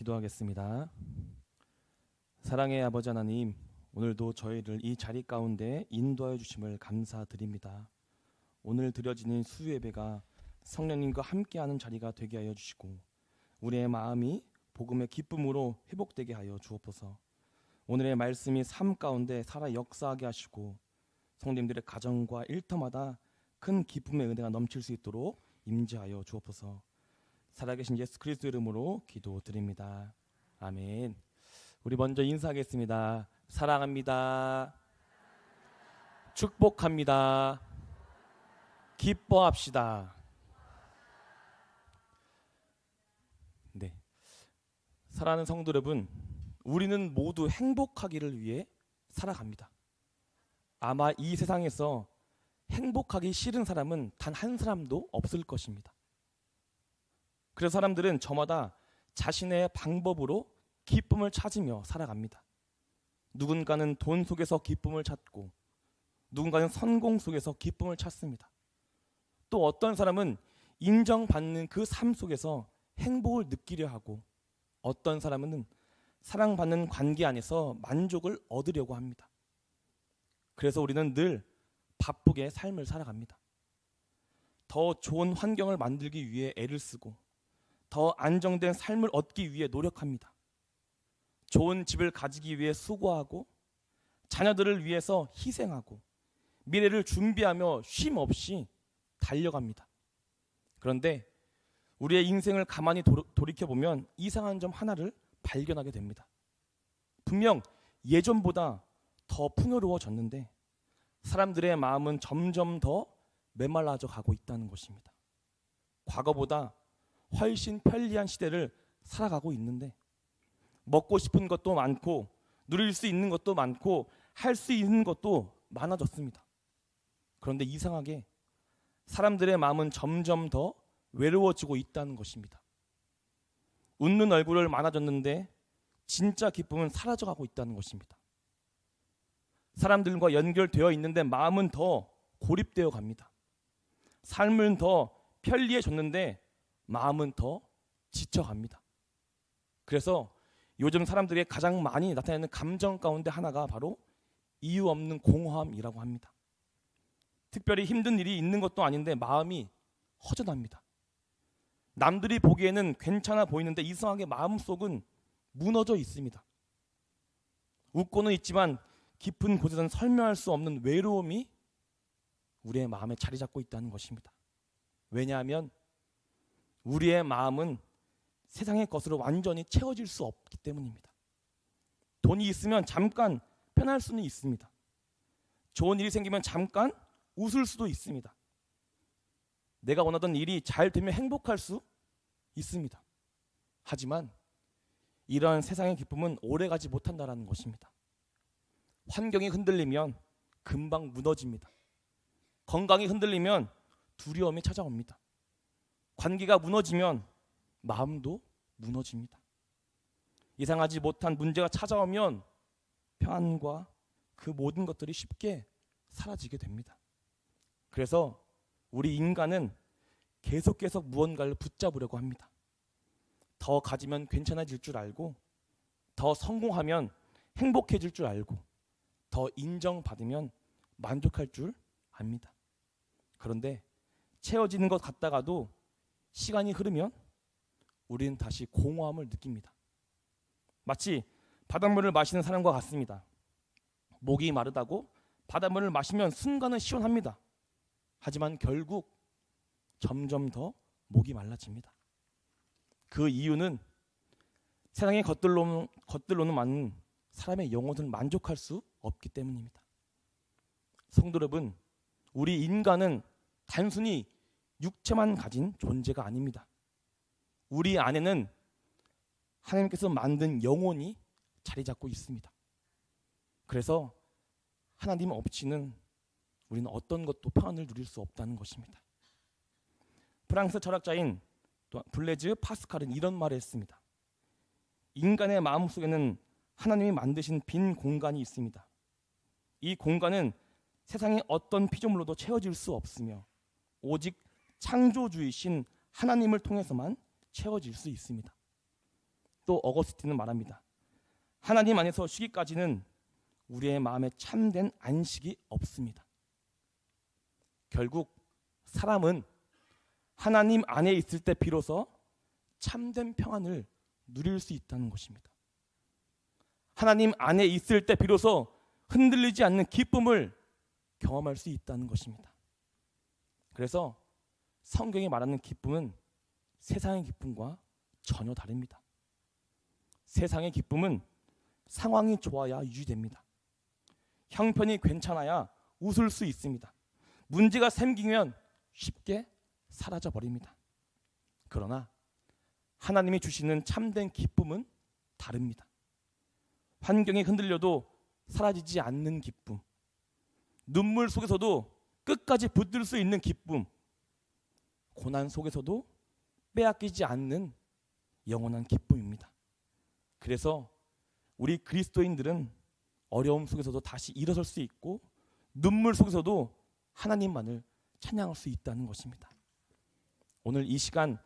기도하겠습니다. 사랑의 아버지 하나님, 오늘도 저희를 이 자리 가운데 인도하여 주심을 감사드립니다. 오늘 드려지는 수요 예배가 성령님과 함께하는 자리가 되게 하여 주시고 우리의 마음이 복음의 기쁨으로 회복되게 하여 주옵소서. 오늘의 말씀이 삶 가운데 살아 역사하게 하시고 성도님들의 가정과 일터마다 큰 기쁨의 은혜가 넘칠 수 있도록 임재하여 주옵소서. 살아계신 예수 그리스도 이름으로 기도드립니다. 아멘. 우리 먼저 인사하겠습니다. 사랑합니다. 축복합니다. 기뻐합시다. 네. 사랑하는 성도 여러분, 우리는 모두 행복하기를 위해 살아갑니다. 아마 이 세상에서 행복하기 싫은 사람은 단 한 사람도 없을 것입니다. 그래서 사람들은 저마다 자신의 방법으로 기쁨을 찾으며 살아갑니다. 누군가는 돈 속에서 기쁨을 찾고 누군가는 성공 속에서 기쁨을 찾습니다. 또 어떤 사람은 인정받는 그 삶 속에서 행복을 느끼려 하고 어떤 사람은 사랑받는 관계 안에서 만족을 얻으려고 합니다. 그래서 우리는 늘 바쁘게 삶을 살아갑니다. 더 좋은 환경을 만들기 위해 애를 쓰고 더 안정된 삶을 얻기 위해 노력합니다. 좋은 집을 가지기 위해 수고하고 자녀들을 위해서 희생하고 미래를 준비하며 쉼 없이 달려갑니다. 그런데 우리의 인생을 가만히 돌이켜보면 이상한 점 하나를 발견하게 됩니다. 분명 예전보다 더 풍요로워졌는데 사람들의 마음은 점점 더 메말라져 가고 있다는 것입니다. 과거보다 훨씬 편리한 시대를 살아가고 있는데 먹고 싶은 것도 많고 누릴 수 있는 것도 많고 할 수 있는 것도 많아졌습니다. 그런데 이상하게 사람들의 마음은 점점 더 외로워지고 있다는 것입니다. 웃는 얼굴을 많아졌는데 진짜 기쁨은 사라져가고 있다는 것입니다. 사람들과 연결되어 있는데 마음은 더 고립되어 갑니다. 삶은 더 편리해졌는데 마음은 더 지쳐갑니다. 그래서 요즘 사람들이 가장 많이 나타내는 감정 가운데 하나가 바로 이유 없는 공허함이라고 합니다. 특별히 힘든 일이 있는 것도 아닌데 마음이 허전합니다. 남들이 보기에는 괜찮아 보이는데 이상하게 마음속은 무너져 있습니다. 웃고는 있지만 깊은 곳에서는 설명할 수 없는 외로움이 우리의 마음에 자리 잡고 있다는 것입니다. 왜냐하면 우리의 마음은 세상의 것으로 완전히 채워질 수 없기 때문입니다. 돈이 있으면 잠깐 편할 수는 있습니다. 좋은 일이 생기면 잠깐 웃을 수도 있습니다. 내가 원하던 일이 잘 되면 행복할 수 있습니다. 하지만 이러한 세상의 기쁨은 오래가지 못한다는 것입니다. 환경이 흔들리면 금방 무너집니다. 건강이 흔들리면 두려움이 찾아옵니다. 관계가 무너지면 마음도 무너집니다. 예상하지 못한 문제가 찾아오면 평안과 그 모든 것들이 쉽게 사라지게 됩니다. 그래서 우리 인간은 계속 무언가를 붙잡으려고 합니다. 더 가지면 괜찮아질 줄 알고 더 성공하면 행복해질 줄 알고 더 인정받으면 만족할 줄 압니다. 그런데 채워지는 것 같다가도 시간이 흐르면 우리는 다시 공허함을 느낍니다. 마치 바닷물을 마시는 사람과 같습니다. 목이 마르다고 바닷물을 마시면 순간은 시원합니다. 하지만 결국 점점 더 목이 말라집니다. 그 이유는 세상의 것들로는 사람의 영혼을 만족할 수 없기 때문입니다. 성도 여러분, 우리 인간은 단순히 육체만 가진 존재가 아닙니다. 우리 안에는 하나님께서 만든 영혼이 자리 잡고 있습니다. 그래서 하나님 없이는 우리는 어떤 것도 평안을 누릴 수 없다는 것입니다. 프랑스 철학자인 블레즈 파스칼은 이런 말을 했습니다. 인간의 마음속에는 하나님이 만드신 빈 공간이 있습니다. 이 공간은 세상의 어떤 피조물로도 채워질 수 없으며 오직 창조주이신 하나님을 통해서만 채워질 수 있습니다. 또 어거스틴은 말합니다. 하나님 안에서 쉬기까지는 우리의 마음에 참된 안식이 없습니다. 결국 사람은 하나님 안에 있을 때 비로소 참된 평안을 누릴 수 있다는 것입니다. 하나님 안에 있을 때 비로소 흔들리지 않는 기쁨을 경험할 수 있다는 것입니다. 그래서 성경이 말하는 기쁨은 세상의 기쁨과 전혀 다릅니다. 세상의 기쁨은 상황이 좋아야 유지됩니다. 형편이 괜찮아야 웃을 수 있습니다. 문제가 생기면 쉽게 사라져버립니다. 그러나 하나님이 주시는 참된 기쁨은 다릅니다. 환경이 흔들려도 사라지지 않는 기쁨, 눈물 속에서도 끝까지 붙들 수 있는 기쁨, 고난 속에서도 빼앗기지 않는 영원한 기쁨입니다. 그래서 우리 그리스도인들은 어려움 속에서도 다시 일어설 수 있고 눈물 속에서도 하나님만을 찬양할 수 있다는 것입니다. 오늘 이 시간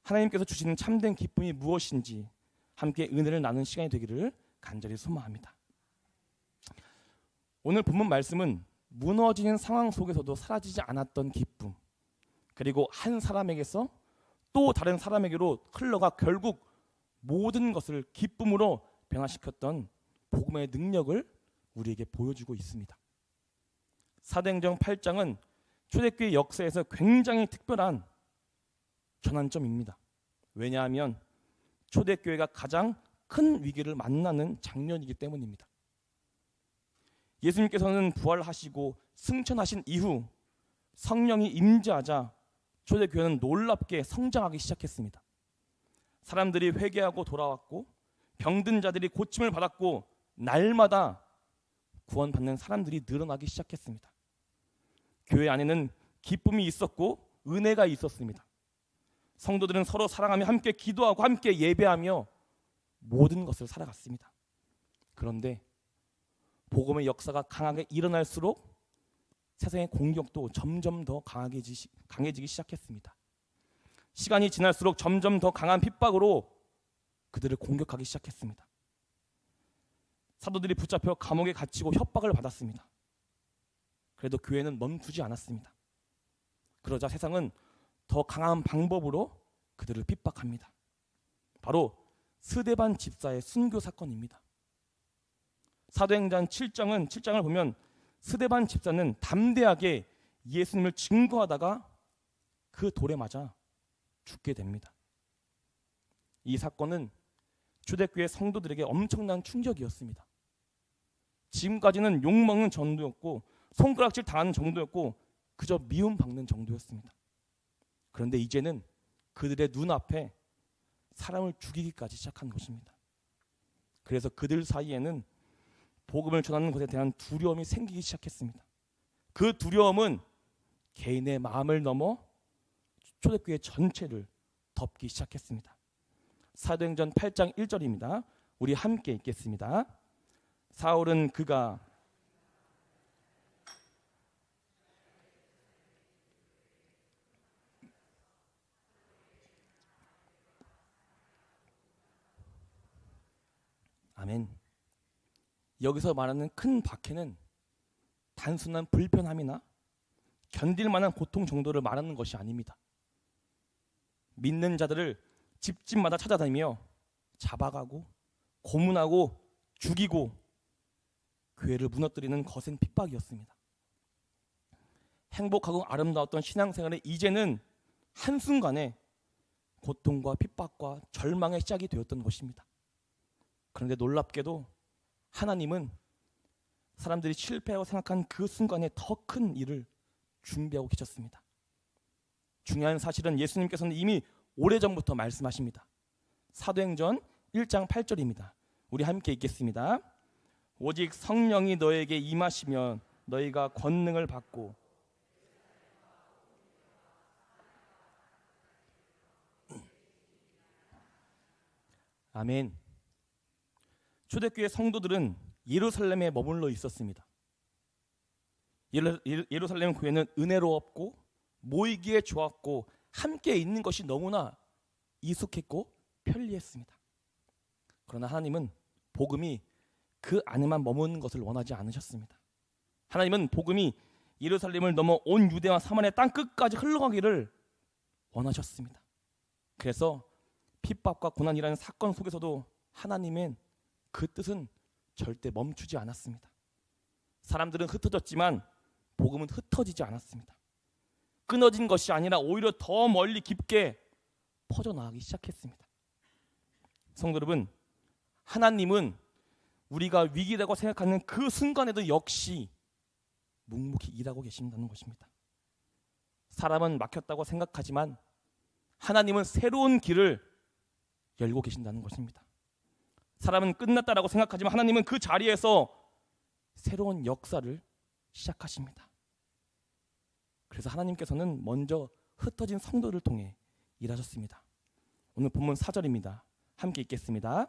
하나님께서 주시는 참된 기쁨이 무엇인지 함께 은혜를 나누는 시간이 되기를 간절히 소망합니다. 오늘 본문 말씀은 무너지는 상황 속에서도 사라지지 않았던 기쁨, 그리고 한 사람에게서 또 다른 사람에게로 흘러가 결국 모든 것을 기쁨으로 변화시켰던 복음의 능력을 우리에게 보여주고 있습니다. 사도행전 8장은 초대교회 역사에서 굉장히 특별한 전환점입니다. 왜냐하면 초대교회가 가장 큰 위기를 만나는 장면이기 때문입니다. 예수님께서는 부활하시고 승천하신 이후 성령이 임재하자 초대교회는 놀랍게 성장하기 시작했습니다. 사람들이 회개하고 돌아왔고 병든 자들이 고침을 받았고 날마다 구원받는 사람들이 늘어나기 시작했습니다. 교회 안에는 기쁨이 있었고 은혜가 있었습니다. 성도들은 서로 사랑하며 함께 기도하고 함께 예배하며 모든 것을 살아갔습니다. 그런데 복음의 역사가 강하게 일어날수록 세상의 공격도 점점 더 강해지기 시작했습니다. 시간이 지날수록 점점 더 강한 핍박으로 그들을 공격하기 시작했습니다. 사도들이 붙잡혀 감옥에 갇히고 협박을 받았습니다. 그래도 교회는 멈추지 않았습니다. 그러자 세상은 더 강한 방법으로 그들을 핍박합니다. 바로 스데반 집사의 순교 사건입니다. 사도행전 7장을 보면 스데반 집사는 담대하게 예수님을 증거하다가 그 돌에 맞아 죽게 됩니다. 이 사건은 초대교회 성도들에게 엄청난 충격이었습니다. 지금까지는 욕먹는 정도였고 손가락질 당하는 정도였고 그저 미움받는 정도였습니다. 그런데 이제는 그들의 눈앞에 사람을 죽이기까지 시작한 것입니다. 그래서 그들 사이에는 복음을 전하는 것에 대한 두려움이 생기기 시작했습니다. 그 두려움은 개인의 마음을 넘어 초대교회 전체를 덮기 시작했습니다. 사도행전 8장 1절입니다. 우리 함께 읽겠습니다. 사울은 그가 아멘. 여기서 말하는 큰 박해는 단순한 불편함이나 견딜 만한 고통 정도를 말하는 것이 아닙니다. 믿는 자들을 집집마다 찾아다니며 잡아가고 고문하고 죽이고 교회를 무너뜨리는 거센 핍박이었습니다. 행복하고 아름다웠던 신앙생활은 이제는 한순간에 고통과 핍박과 절망의 시작이 되었던 것입니다. 그런데 놀랍게도 하나님은 사람들이 실패하고 생각한 그 순간에 더 큰 일을 준비하고 계셨습니다. 중요한 사실은 예수님께서는 이미 오래전부터 말씀하십니다. 사도행전 1장 8절입니다. 우리 함께 읽겠습니다. 오직 성령이 너에게 임하시면 너희가 권능을 받고 아멘. 초대교회 성도들은 예루살렘에 머물러 있었습니다. 예루살렘 교회는 은혜로웠고 모이기에 좋았고 함께 있는 것이 너무나 익숙했고 편리했습니다. 그러나 하나님은 복음이 그 안에만 머무는 것을 원하지 않으셨습니다. 하나님은 복음이 예루살렘을 넘어 온 유대와 사마리아 땅 끝까지 흘러가기를 원하셨습니다. 그래서 핍박과 고난이라는 사건 속에서도 하나님의 그 뜻은 절대 멈추지 않았습니다. 사람들은 흩어졌지만 복음은 흩어지지 않았습니다. 끊어진 것이 아니라 오히려 더 멀리 깊게 퍼져나가기 시작했습니다. 성도 여러분, 하나님은 우리가 위기라고 생각하는 그 순간에도 역시 묵묵히 일하고 계신다는 것입니다. 사람은 막혔다고 생각하지만 하나님은 새로운 길을 열고 계신다는 것입니다. 사람은 끝났다라고 생각하지만 하나님은 그 자리에서 새로운 역사를 시작하십니다. 그래서 하나님께서는 먼저 흩어진 성도를 통해 일하셨습니다. 오늘 본문 4절입니다. 함께 읽겠습니다.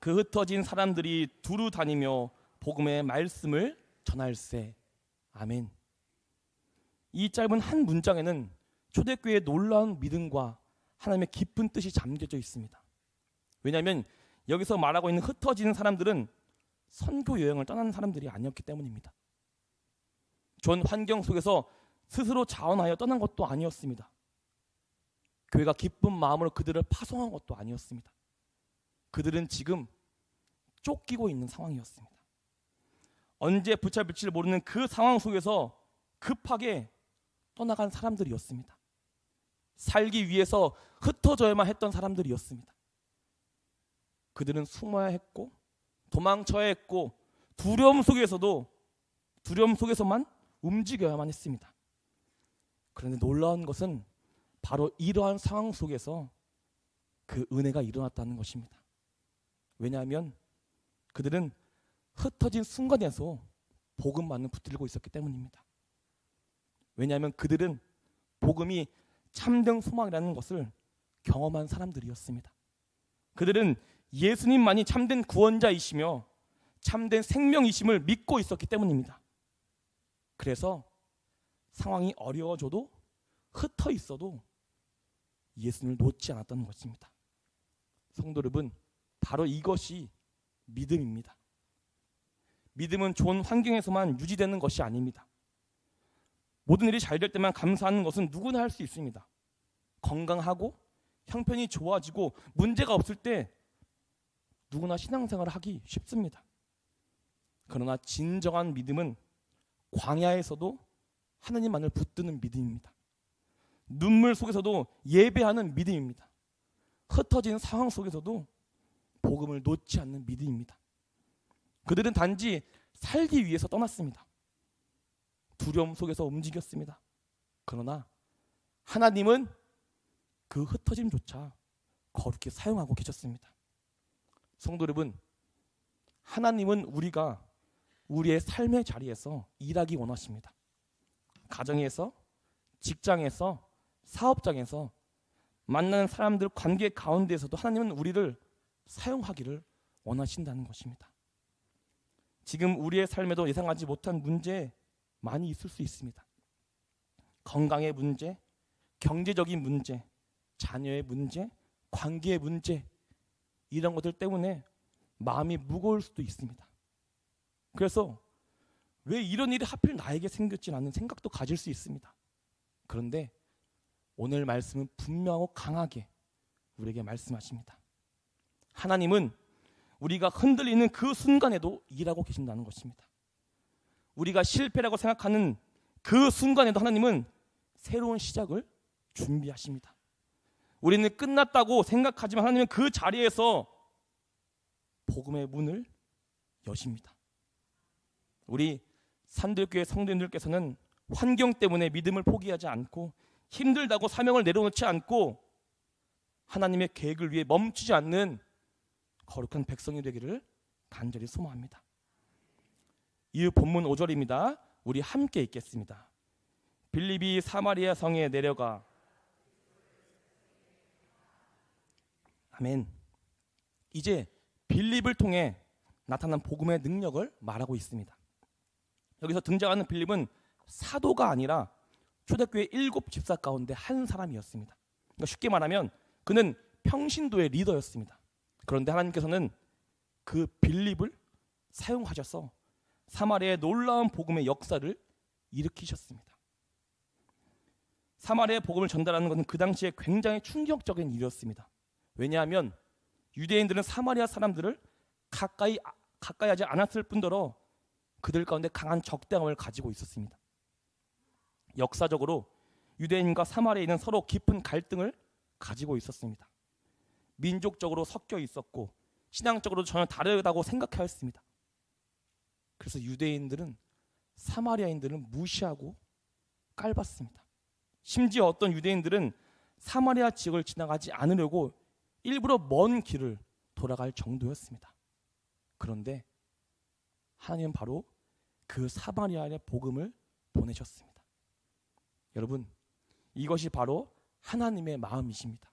그 흩어진 사람들이 두루 다니며 복음의 말씀을 전할세. 아멘. 이 짧은 한 문장에는 초대교회의 놀라운 믿음과 하나님의 깊은 뜻이 잠겨져 있습니다. 왜냐하면 여기서 말하고 있는 흩어지는 사람들은 선교 여행을 떠나는 사람들이 아니었기 때문입니다. 좋은 환경 속에서 스스로 자원하여 떠난 것도 아니었습니다. 교회가 기쁜 마음으로 그들을 파송한 것도 아니었습니다. 그들은 지금 쫓기고 있는 상황이었습니다. 언제 붙잡힐지 모르는 그 상황 속에서 급하게 떠나간 사람들이었습니다. 살기 위해서 흩어져야만 했던 사람들이었습니다. 그들은 숨어야 했고 도망쳐야 했고 두려움 속에서만 움직여야만 했습니다. 그런데 놀라운 것은 바로 이러한 상황 속에서 그 은혜가 일어났다는 것입니다. 왜냐하면 그들은 흩어진 순간에서 복음만을 붙들고 있었기 때문입니다. 왜냐하면 그들은 복음이 참된 소망이라는 것을 경험한 사람들이었습니다. 그들은 예수님만이 참된 구원자이시며 참된 생명이심을 믿고 있었기 때문입니다. 그래서 상황이 어려워져도 흩어 있어도 예수님을 놓지 않았다는 것입니다. 성도 여러분, 바로 이것이 믿음입니다. 믿음은 좋은 환경에서만 유지되는 것이 아닙니다. 모든 일이 잘 될 때만 감사하는 것은 누구나 할 수 있습니다. 건강하고 형편이 좋아지고 문제가 없을 때 누구나 신앙생활을 하기 쉽습니다. 그러나 진정한 믿음은 광야에서도 하나님만을 붙드는 믿음입니다. 눈물 속에서도 예배하는 믿음입니다. 흩어진 상황 속에서도 복음을 놓지 않는 믿음입니다. 그들은 단지 살기 위해서 떠났습니다. 두려움 속에서 움직였습니다. 그러나 하나님은 그 흩어짐조차 거룩히 사용하고 계셨습니다. 성도 여러분, 하나님은 우리가 우리의 삶의 자리에서 일하기 원하십니다. 가정에서, 직장에서, 사업장에서 만나는 사람들 관계 가운데에서도 하나님은 우리를 사용하기를 원하신다는 것입니다. 지금 우리의 삶에도 예상하지 못한 문제 많이 있을 수 있습니다. 건강의 문제, 경제적인 문제, 자녀의 문제, 관계의 문제, 이런 것들 때문에 마음이 무거울 수도 있습니다. 그래서 왜 이런 일이 하필 나에게 생겼지라는 생각도 가질 수 있습니다. 그런데 오늘 말씀은 분명하고 강하게 우리에게 말씀하십니다. 하나님은 우리가 흔들리는 그 순간에도 일하고 계신다는 것입니다. 우리가 실패라고 생각하는 그 순간에도 하나님은 새로운 시작을 준비하십니다. 우리는 끝났다고 생각하지만 하나님은 그 자리에서 복음의 문을 여십니다. 우리 산들교회 성도님들께서는 환경 때문에 믿음을 포기하지 않고 힘들다고 사명을 내려놓지 않고 하나님의 계획을 위해 멈추지 않는 거룩한 백성이 되기를 간절히 소망합니다. 이 본문 5절입니다. 우리 함께 읽겠습니다. 빌립이 사마리아 성에 내려가. 아멘. 이제 빌립을 통해 나타난 복음의 능력을 말하고 있습니다. 여기서 등장하는 빌립은 사도가 아니라 초대교회 7 집사 가운데 한 사람이었습니다. 그러니까 쉽게 말하면 그는 평신도의 리더였습니다. 그런데 하나님께서는 그 빌립을 사용하셔서 사마리아의 놀라운 복음의 역사를 일으키셨습니다. 사마리아의 복음을 전달하는 것은 그 당시에 굉장히 충격적인 일이었습니다. 왜냐하면 유대인들은 사마리아 사람들을 가까이 하지 않았을 뿐더러 그들 가운데 강한 적대감을 가지고 있었습니다. 역사적으로 유대인과 사마리아인은 서로 깊은 갈등을 가지고 있었습니다. 민족적으로 섞여 있었고 신앙적으로 전혀 다르다고 생각하였습니다. 그래서 유대인들은 사마리아인들을 무시하고 깔봤습니다. 심지어 어떤 유대인들은 사마리아 지역을 지나가지 않으려고 일부러 먼 길을 돌아갈 정도였습니다. 그런데 하나님은 바로 그 사마리아의 복음을 보내셨습니다. 여러분, 이것이 바로 하나님의 마음이십니다.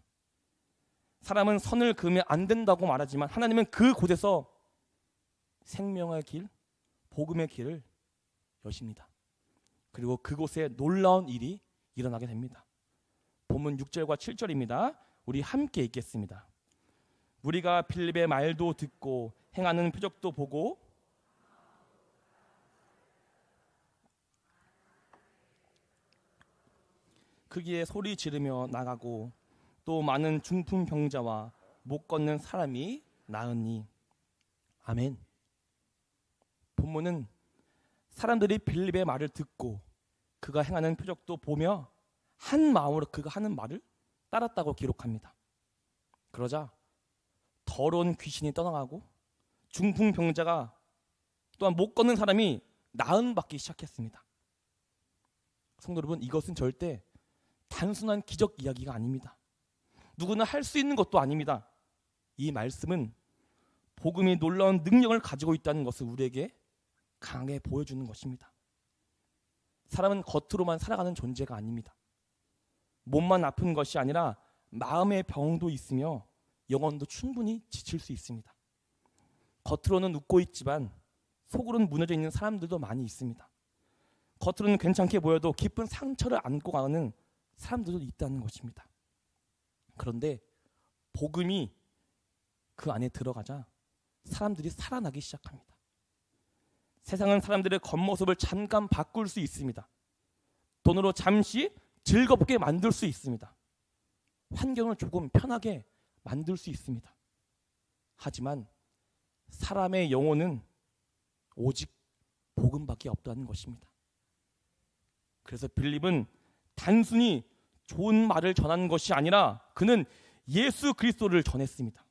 사람은 선을 그으면 안 된다고 말하지만 하나님은 그곳에서 생명의 길, 복음의 길을 여십니다. 그리고 그곳에 놀라운 일이 일어나게 됩니다. 본문 6절과 7절입니다. 우리 함께 읽겠습니다. 우리가 빌립의 말도 듣고 행하는 표적도 보고 크기에 소리 지르며 나가고 또 많은 중풍 병자와 못 걷는 사람이 나으니. 아멘. 본문은 사람들이 빌립의 말을 듣고 그가 행하는 표적도 보며 한 마음으로 그가 하는 말을 따랐다고 기록합니다. 그러자 더러운 귀신이 떠나가고 중풍 병자가 또한 못 걷는 사람이 나음받기 시작했습니다. 성도 여러분, 이것은 절대 단순한 기적 이야기가 아닙니다. 누구나 할 수 있는 것도 아닙니다. 이 말씀은 복음이 놀라운 능력을 가지고 있다는 것을 우리에게 강하게 보여주는 것입니다. 사람은 겉으로만 살아가는 존재가 아닙니다. 몸만 아픈 것이 아니라 마음의 병도 있으며 영혼도 충분히 지칠 수 있습니다. 겉으로는 웃고 있지만 속으로는 무너져 있는 사람들도 많이 있습니다. 겉으로는 괜찮게 보여도 깊은 상처를 안고 가는 사람들도 있다는 것입니다. 그런데 복음이 그 안에 들어가자 사람들이 살아나기 시작합니다. 세상은 사람들의 겉모습을 잠깐 바꿀 수 있습니다. 돈으로 잠시 즐겁게 만들 수 있습니다. 환경을 조금 편하게 만들 수 있습니다. 하지만 사람의 영혼은 오직 복음밖에 없다는 것입니다. 그래서 빌립은 단순히 좋은 말을 전하는 것이 아니라 그는 예수 그리스도를 전했습니다.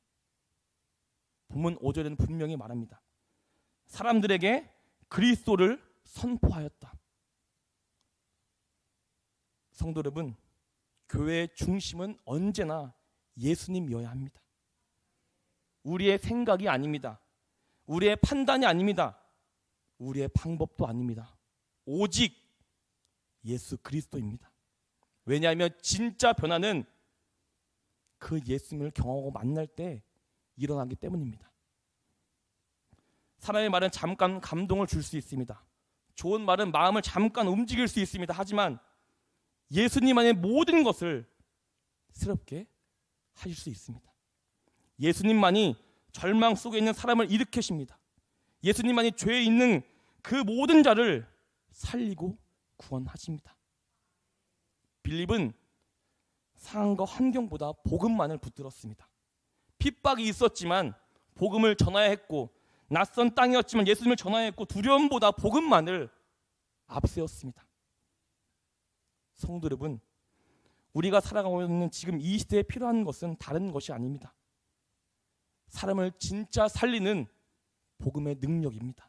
본문 5절에는 분명히 말합니다. 사람들에게 그리스도를 선포하였다. 성도 여러분, 교회의 중심은 언제나 예수님이어야 합니다. 우리의 생각이 아닙니다. 우리의 판단이 아닙니다. 우리의 방법도 아닙니다. 오직 예수 그리스도입니다. 왜냐하면 진짜 변화는 그 예수님을 경험하고 만날 때 일어나기 때문입니다. 사람의 말은 잠깐 감동을 줄 수 있습니다. 좋은 말은 마음을 잠깐 움직일 수 있습니다. 하지만 예수님만의 모든 것을 새롭게 하실 수 있습니다. 예수님만이 절망 속에 있는 사람을 일으키십니다. 예수님만이 죄에 있는 그 모든 자를 살리고 구원하십니다. 빌립은 상황과 환경보다 복음만을 붙들었습니다. 핍박이 있었지만 복음을 전해야 했고, 낯선 땅이었지만 예수님을 전해야 했고, 두려움보다 복음만을 앞세웠습니다. 성도 여러분, 우리가 살아가고 있는 지금 이 시대에 필요한 것은 다른 것이 아닙니다. 사람을 진짜 살리는 복음의 능력입니다.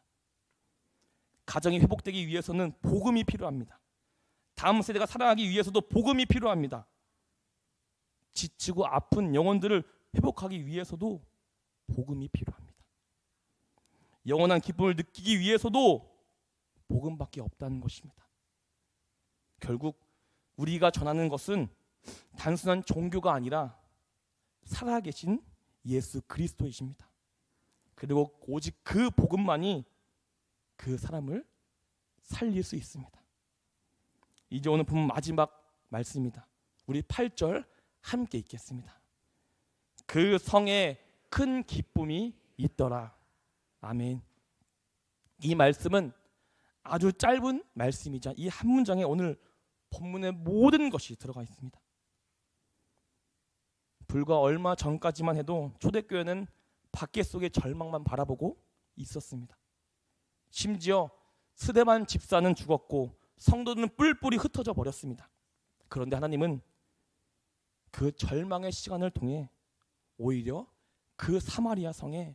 가정이 회복되기 위해서는 복음이 필요합니다. 다음 세대가 살아가기 위해서도 복음이 필요합니다. 지치고 아픈 영혼들을 회복하기 위해서도 복음이 필요합니다. 영원한 기쁨을 느끼기 위해서도 복음밖에 없다는 것입니다. 결국 우리가 전하는 것은 단순한 종교가 아니라 살아계신 예수 그리스도이십니다. 그리고 오직 그 복음만이 그 사람을 살릴 수 있습니다. 이제 오늘 본문 마지막 말씀입니다. 우리 8절 함께 읽겠습니다. 그 성에 큰 기쁨이 있더라. 아멘. 이 말씀은 아주 짧은 말씀이자 이 한 문장에 오늘 본문의 모든 것이 들어가 있습니다. 불과 얼마 전까지만 해도 초대교회는 밖에 속의 절망만 바라보고 있었습니다. 심지어 스데반 집사는 죽었고 성도들은 뿔뿔이 흩어져 버렸습니다. 그런데 하나님은 그 절망의 시간을 통해 오히려 그 사마리아 성에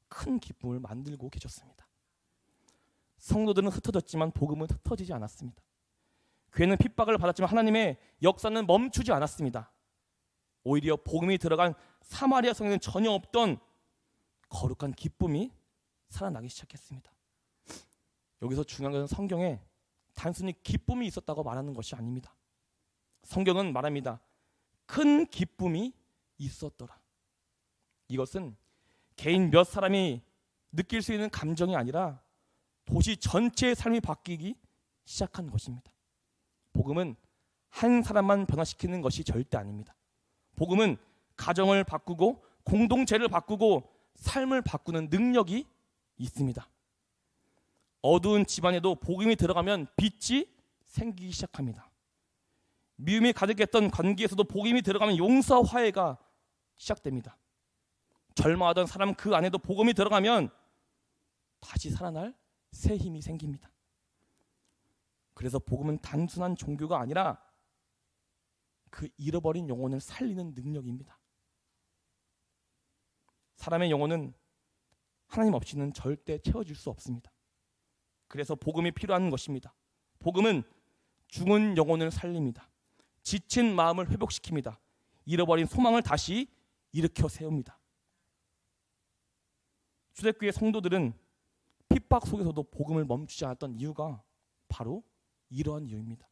큰 기쁨을 만들고 계셨습니다. 성도들은 흩어졌지만 복음은 흩어지지 않았습니다. 교회는 핍박을 받았지만 하나님의 역사는 멈추지 않았습니다. 오히려 복음이 들어간 사마리아 성에는 전혀 없던 거룩한 기쁨이 살아나기 시작했습니다. 여기서 중요한 것은 성경에 단순히 기쁨이 있었다고 말하는 것이 아닙니다. 성경은 말합니다. 큰 기쁨이 있었더라. 이것은 개인 몇 사람이 느낄 수 있는 감정이 아니라 도시 전체의 삶이 바뀌기 시작한 것입니다. 복음은 한 사람만 변화시키는 것이 절대 아닙니다. 복음은 가정을 바꾸고 공동체를 바꾸고 삶을 바꾸는 능력이 있습니다. 어두운 집안에도 복음이 들어가면 빛이 생기기 시작합니다. 미움이 가득했던 관계에서도 복음이 들어가면 용서와 화해가 시작됩니다. 절망하던 사람 그 안에도 복음이 들어가면 다시 살아날 새 힘이 생깁니다. 그래서 복음은 단순한 종교가 아니라 그 잃어버린 영혼을 살리는 능력입니다. 사람의 영혼은 하나님 없이는 절대 채워질 수 없습니다. 그래서 복음이 필요한 것입니다. 복음은 죽은 영혼을 살립니다. 지친 마음을 회복시킵니다. 잃어버린 소망을 다시 일으켜 세웁니다. 초대교회 성도들은 핍박 속에서도 복음을 멈추지 않았던 이유가 바로 이러한 이유입니다.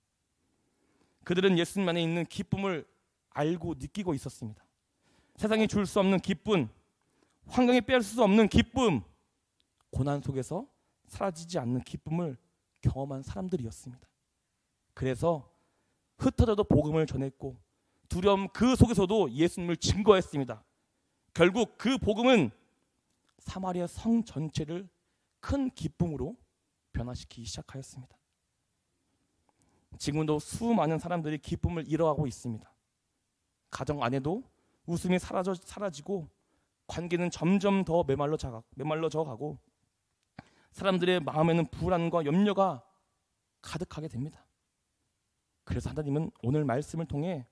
그들은 예수님 안에 있는 기쁨을 알고 느끼고 있었습니다. 세상이 줄 수 없는 기쁨, 환경이 빼앗을 수 없는 기쁨, 고난 속에서 사라지지 않는 기쁨을 경험한 사람들이었습니다. 그래서 흩어져도 복음을 전했고 두려움 그 속에서도 예수님을 증거했습니다. 결국 그 복음은 사마리아 성 전체를 큰 기쁨으로 변화시키기 시작하였습니다. 지금도 수많은 사람들이 기쁨을 잃어가고 있습니다. 가정 안에도 웃음이 사라지고 관계는 점점 더 메말라져 가고 사람들의 마음에는 불안과 염려가 가득하게 됩니다. 그래서 하나님은 오늘 말씀을 통해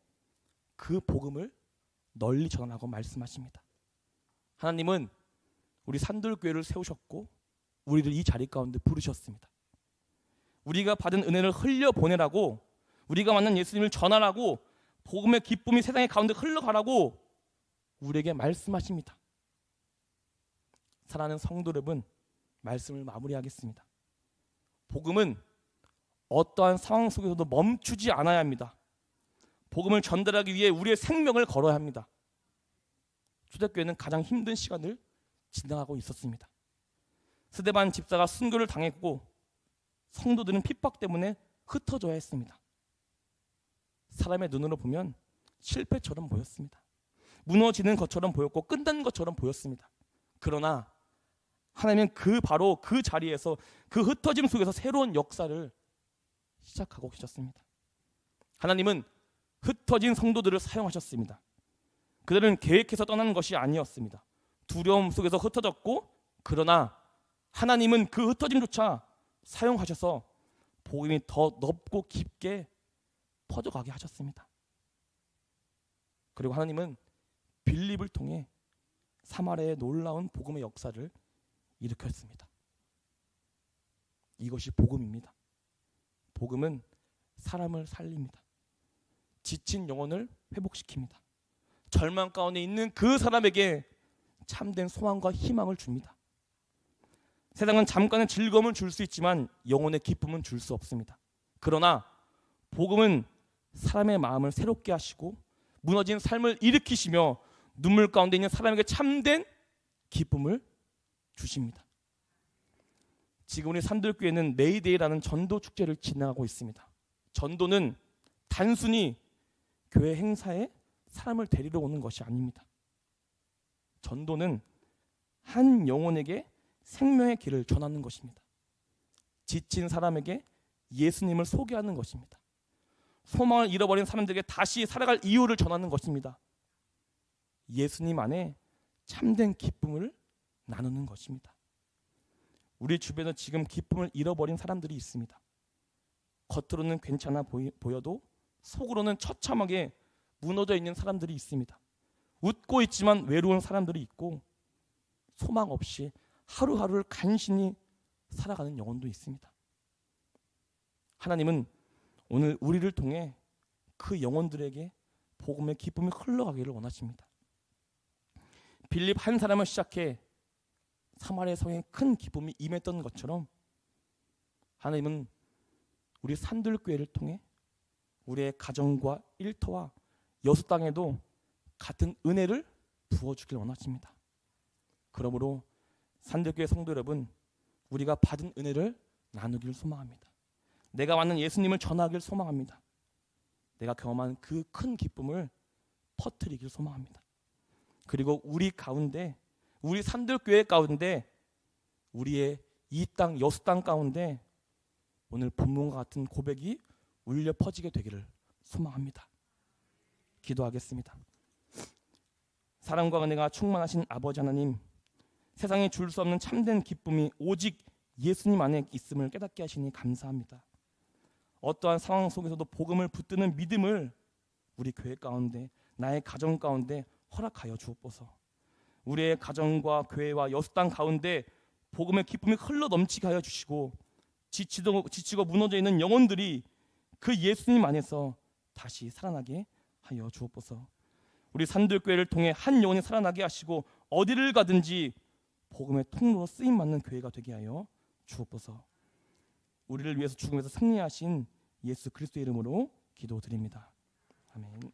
그 복음을 널리 전하라고 말씀하십니다. 하나님은 우리 산돌교회를 세우셨고 우리를 이 자리 가운데 부르셨습니다. 우리가 받은 은혜를 흘려보내라고, 우리가 만난 예수님을 전하라고, 복음의 기쁨이 세상의 가운데 흘러가라고 우리에게 말씀하십니다. 사랑하는 성도 여러분, 말씀을 마무리하겠습니다. 복음은 어떠한 상황 속에서도 멈추지 않아야 합니다. 복음을 전달하기 위해 우리의 생명을 걸어야 합니다. 초대교회는 가장 힘든 시간을 지나가고 있었습니다. 스데반 집사가 순교를 당했고 성도들은 핍박 때문에 흩어져야 했습니다. 사람의 눈으로 보면 실패처럼 보였습니다. 무너지는 것처럼 보였고 끝난 것처럼 보였습니다. 그러나 하나님은 바로 그 자리에서 그 흩어짐 속에서 새로운 역사를 시작하고 계셨습니다. 하나님은 흩어진 성도들을 사용하셨습니다. 그들은 계획해서 떠나는 것이 아니었습니다. 두려움 속에서 흩어졌고 그러나 하나님은 그 흩어짐조차 사용하셔서 복음이 더 넓고 깊게 퍼져가게 하셨습니다. 그리고 하나님은 빌립을 통해 사마리아의 놀라운 복음의 역사를 일으켰습니다. 이것이 복음입니다. 복음은 사람을 살립니다. 지친 영혼을 회복시킵니다. 절망 가운데 있는 그 사람에게 참된 소망과 희망을 줍니다. 세상은 잠깐의 즐거움을 줄 수 있지만 영혼의 기쁨은 줄 수 없습니다. 그러나 복음은 사람의 마음을 새롭게 하시고 무너진 삶을 일으키시며 눈물 가운데 있는 사람에게 참된 기쁨을 주십니다. 지금 우리 산들교회는 메이데이라는 전도 축제를 진행하고 있습니다. 전도는 단순히 교회 행사에 사람을 데리러 오는 것이 아닙니다. 전도는 한 영혼에게 생명의 길을 전하는 것입니다. 지친 사람에게 예수님을 소개하는 것입니다. 소망을 잃어버린 사람들에게 다시 살아갈 이유를 전하는 것입니다. 예수님 안에 참된 기쁨을 나누는 것입니다. 우리 주변에 지금 기쁨을 잃어버린 사람들이 있습니다. 겉으로는 괜찮아 보여도 속으로는 처참하게 무너져 있는 사람들이 있습니다. 웃고 있지만 외로운 사람들이 있고 소망 없이 하루하루를 간신히 살아가는 영혼도 있습니다. 하나님은 오늘 우리를 통해 그 영혼들에게 복음의 기쁨이 흘러가기를 원하십니다. 빌립 한 사람을 시작해 사마리아 성에 큰 기쁨이 임했던 것처럼 하나님은 우리 산들교회를 통해 우리의 가정과 일터와 여수 땅에도 같은 은혜를 부어주길 원하십니다. 그러므로 산들교회 성도 여러분, 우리가 받은 은혜를 나누기를 소망합니다. 내가 만난 예수님을 전하기를 소망합니다. 내가 경험한 그 큰 기쁨을 퍼뜨리기를 소망합니다. 그리고 우리 가운데, 우리 산들교회 가운데, 우리의 이 땅 여수 땅 가운데 오늘 본문과 같은 고백이 울려 퍼지게 되기를 소망합니다. 기도하겠습니다. 사랑과 은혜가 충만하신 아버지 하나님, 세상에 줄 수 없는 참된 기쁨이 오직 예수님 안에 있음을 깨닫게 하시니 감사합니다. 어떠한 상황 속에서도 복음을 붙드는 믿음을 우리 교회 가운데, 나의 가정 가운데 허락하여 주옵소서. 우리의 가정과 교회와 여수 땅 가운데 복음의 기쁨이 흘러 넘치게 하여 주시고, 지치고 무너져 있는 영혼들이 그 예수님 안에서 다시 살아나게 하여 주옵소서. 우리 산들교회를 통해 한 영혼이 살아나게 하시고 어디를 가든지 복음의 통로로 쓰임받는 교회가 되게 하여 주옵소서. 우리를 위해서 죽음에서 승리하신 예수 그리스도의 이름으로 기도드립니다. 아멘.